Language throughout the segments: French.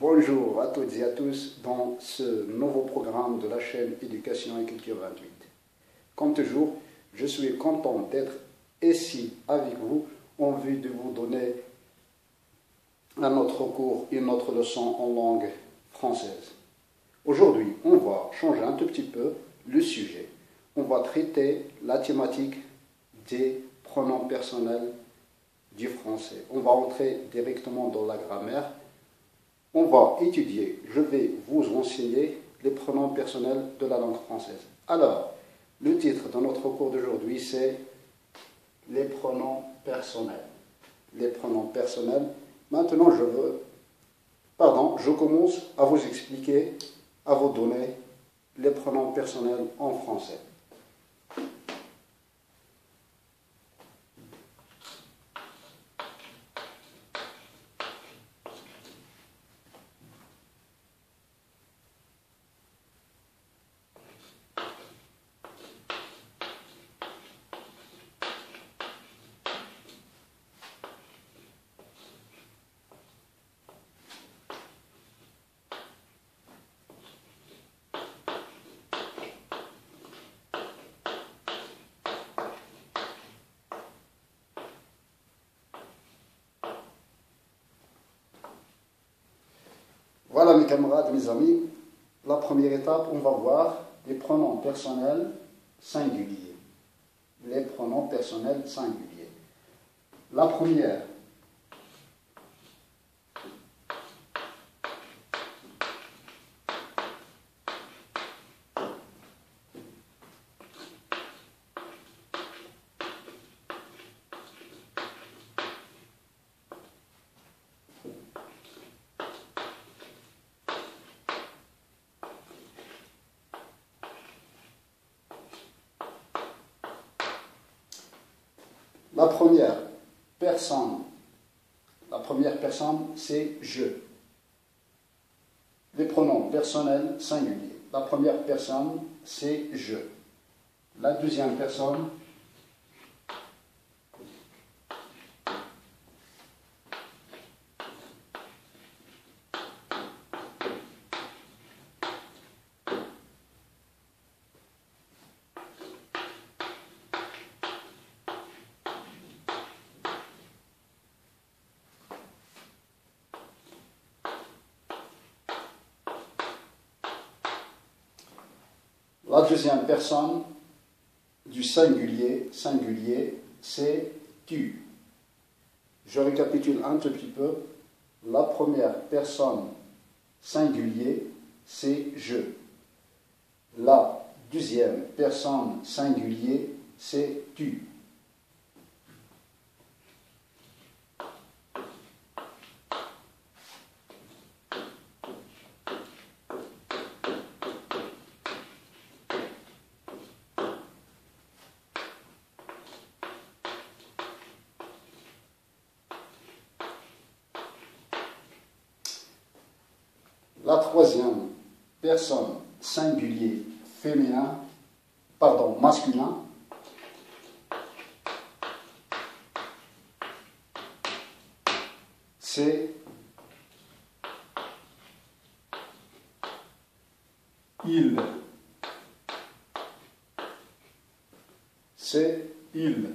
Bonjour à toutes et à tous dans ce nouveau programme de la chaîne Éducation et Culture 28. Comme toujours, je suis content d'être ici avec vous en vue de vous donner un autre cours, une autre leçon en langue française. Aujourd'hui, on va changer un tout petit peu le sujet. On va traiter la thématique des pronoms personnels du français. On va entrer directement dans la grammaire. On va étudier, je vais vous enseigner les pronoms personnels de la langue française. Alors, le titre de notre cours d'aujourd'hui, c'est les pronoms personnels. Les pronoms personnels. Maintenant, je commence à vous expliquer, à vous donner les pronoms personnels en français. Voilà mes camarades, mes amis, la première étape, on va voir les pronoms personnels singuliers. Les pronoms personnels singuliers. La première, la première personne, c'est je. Les pronoms personnels singuliers. La première personne, c'est je. La deuxième personne, la deuxième personne du singulier, c'est tu. Je récapitule un tout petit peu. La première personne singulier, c'est je. La deuxième personne singulier, c'est tu. La troisième personne singulier masculin, c'est il. C'est il.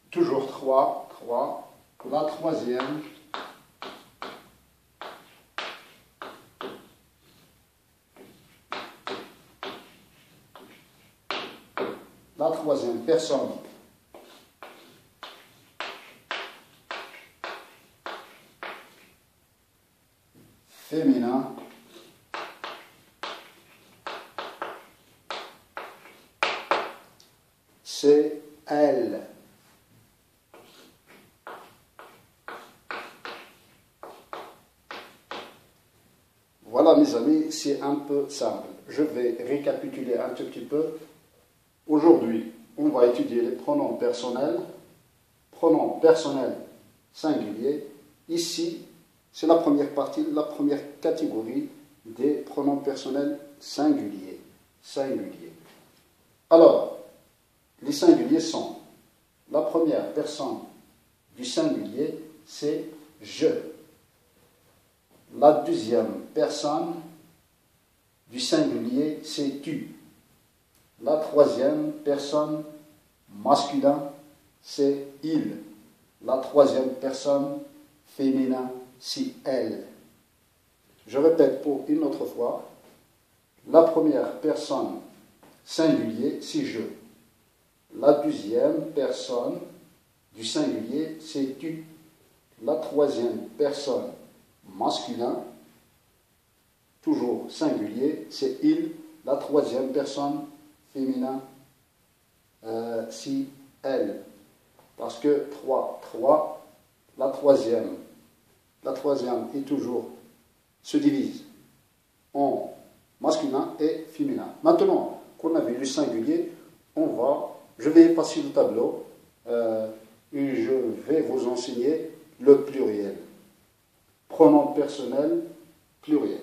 Toujours trois. La troisième, personne féminin, c'est elle. Voilà mes amis, c'est un peu simple. Je vais récapituler un tout petit peu. Aujourd'hui, on va étudier les pronoms personnels singuliers. Ici, c'est la première partie, la première catégorie des pronoms personnels singuliers. Alors, les singuliers sont la première personne du singulier, c'est je. La deuxième personne du singulier, c'est tu. La troisième personne masculin, c'est il. La troisième personne féminin, c'est elle. Je répète pour une autre fois. La première personne singulier, c'est je. La deuxième personne du singulier, c'est tu. La troisième personne masculin, toujours singulier, c'est il. La troisième personne féminin, c'est elle. Parce que 3, la troisième est toujours, se divise en masculin et féminin. Maintenant qu'on a vu le singulier, je vais passer le tableau et je vais vous enseigner le pluriel. Pronom personnel, pluriel.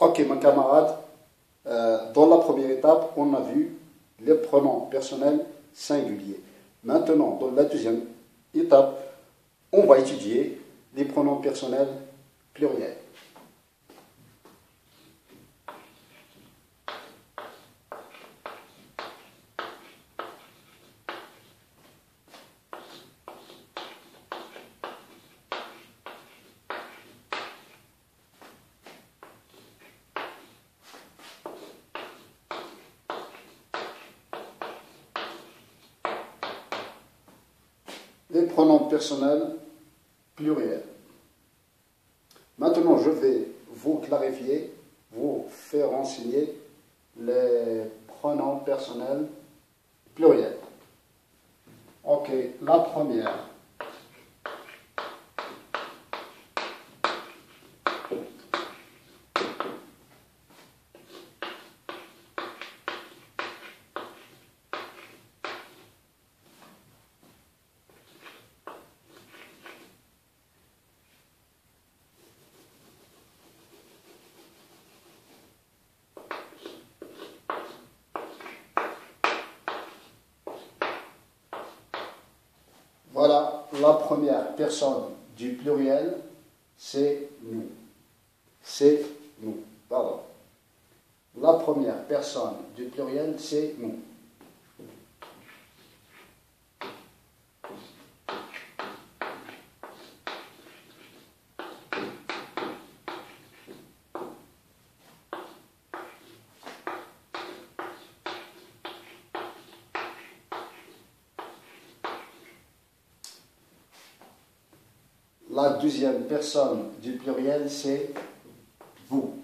Ok, mes camarades, dans la première étape, on a vu les pronoms personnels singuliers. Maintenant, dans la deuxième étape, on va étudier les pronoms personnels pluriels. Les pronoms personnels pluriels. Maintenant, je vais vous clarifier, vous faire enseigner les pronoms personnels pluriels. Ok, la première. Voilà, la première personne du pluriel, c'est nous. C'est nous. Pardon. La première personne du pluriel, c'est nous. La deuxième personne du pluriel, c'est vous.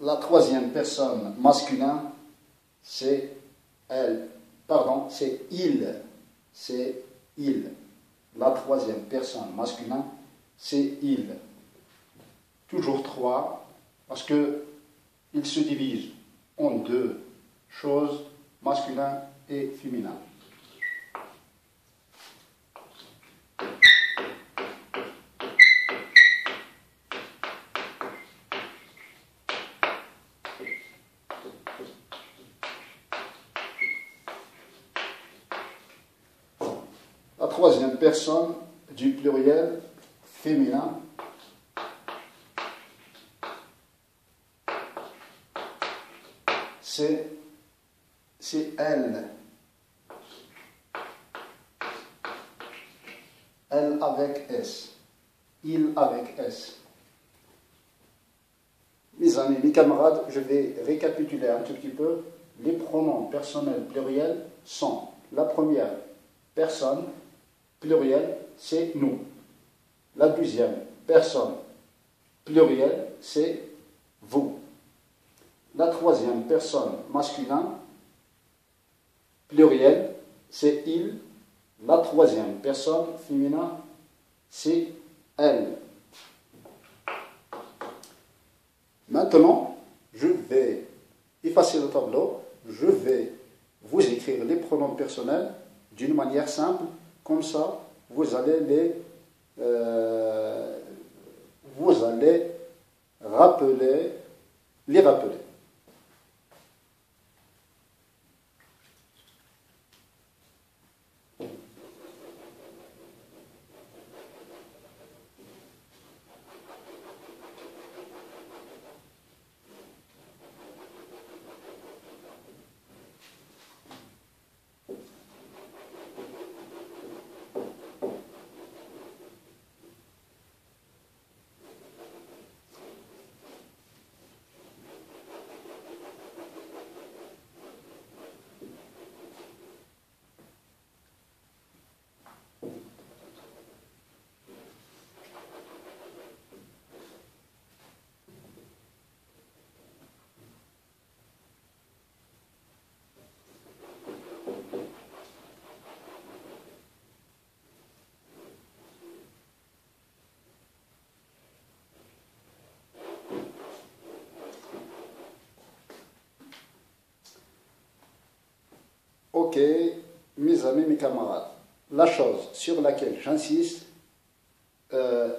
La troisième personne masculin, c'est elle. Pardon, c'est il. C'est il. La troisième personne masculin, c'est il. Toujours 3, parce que il se divise en deux choses, masculin et féminin. La troisième personne du pluriel féminin, c'est elle. Elle avec S. Il avec S. Mes amis, mes camarades, je vais récapituler un tout petit peu. Les pronoms personnels pluriels sont la première personne plurielle, c'est nous. La deuxième personne plurielle, c'est vous. La troisième personne masculin pluriel, c'est il. La troisième personne féminin, c'est elle. Maintenant, je vais effacer le tableau. Je vais vous écrire les pronoms personnels d'une manière simple. Comme ça, vous allez les rappeler. Ok, mes amis, mes camarades, la chose sur laquelle j'insiste,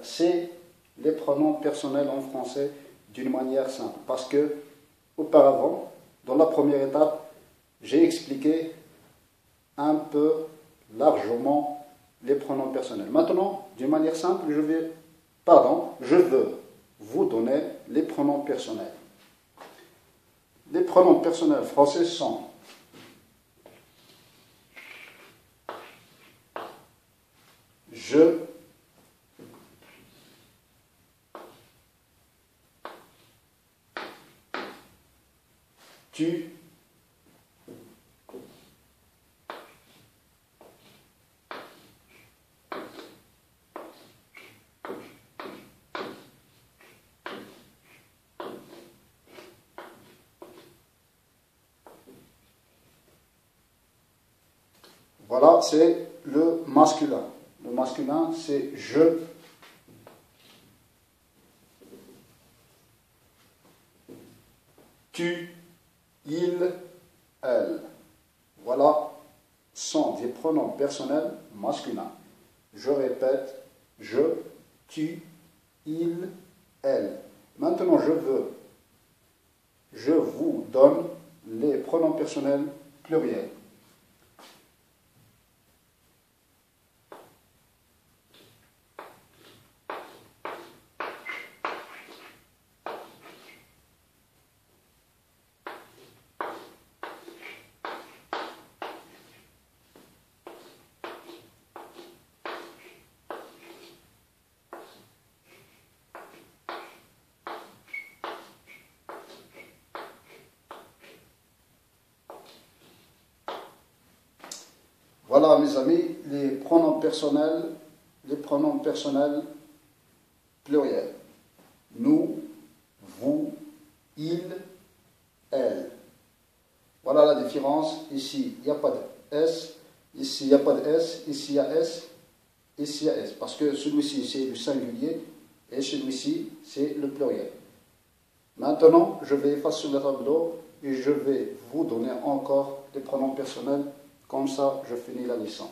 c'est les pronoms personnels en français d'une manière simple. Parce que, auparavant, dans la première étape, j'ai expliqué un peu largement les pronoms personnels. Maintenant, d'une manière simple, je veux vous donner les pronoms personnels. Les pronoms personnels français sont je, tu, voilà, c'est le masculin. Le masculin, c'est je, tu, il, elle. Voilà, sont des pronoms personnels masculins. Je répète, je, tu, il, elle. Maintenant, je vous donne les pronoms personnels pluriels. Voilà, mes amis, les pronoms personnels pluriels. Nous, vous, il, elle. Voilà la différence. Ici, il n'y a pas de S. Ici, il n'y a pas de S. Ici, il y a S. Ici, il y a S. Parce que celui-ci, c'est le singulier. Et celui-ci, c'est le pluriel. Maintenant, je vais effacer le tableau et je vais vous donner encore des pronoms personnels. Comme ça, je finis la leçon.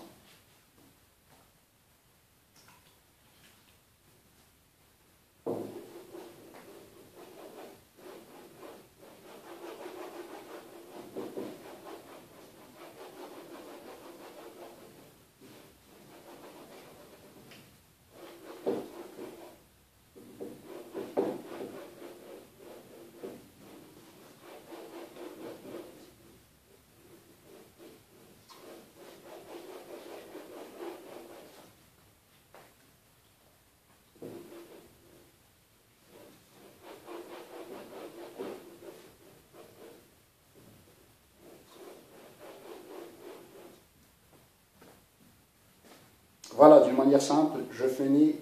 Voilà, d'une manière simple, je finis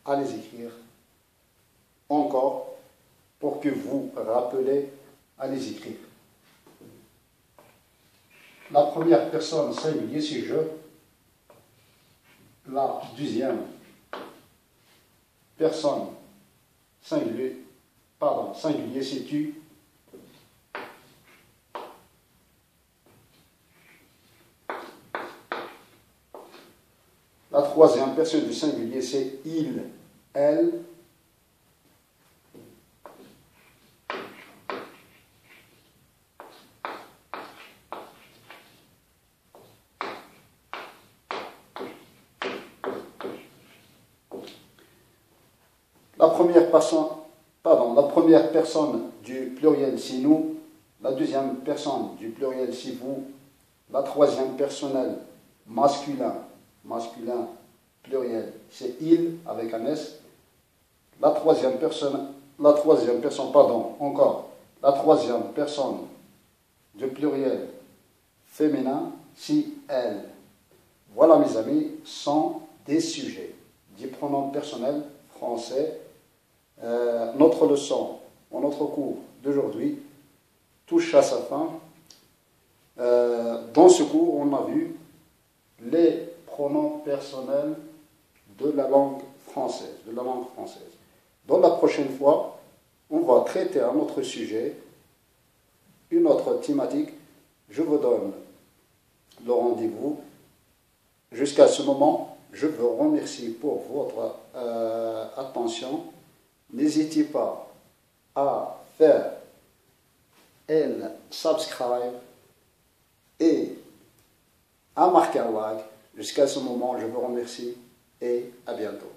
à les écrire encore pour que vous rappelez à les écrire. La première personne singulier, c'est je. La deuxième personne singulier, c'est tu. La troisième personne du singulier, c'est il, elle. La première personne du pluriel, c'est nous. La deuxième personne du pluriel, c'est vous. La troisième personnel masculin, pluriel, c'est il avec un S. La troisième personne, la troisième personne du pluriel féminin, c'est elle. Voilà, mes amis, sont des sujets, des pronoms personnels français. Notre leçon, notre cours d'aujourd'hui touche à sa fin. Dans ce cours, on a vu les pronoms personnels de la langue française, Dans la prochaine fois, on va traiter un autre sujet, une autre thématique. Je vous donne le rendez-vous. Jusqu'à ce moment, je vous remercie pour votre attention. N'hésitez pas à faire un subscribe et à marquer un like. Jusqu'à ce moment, je vous remercie et à bientôt.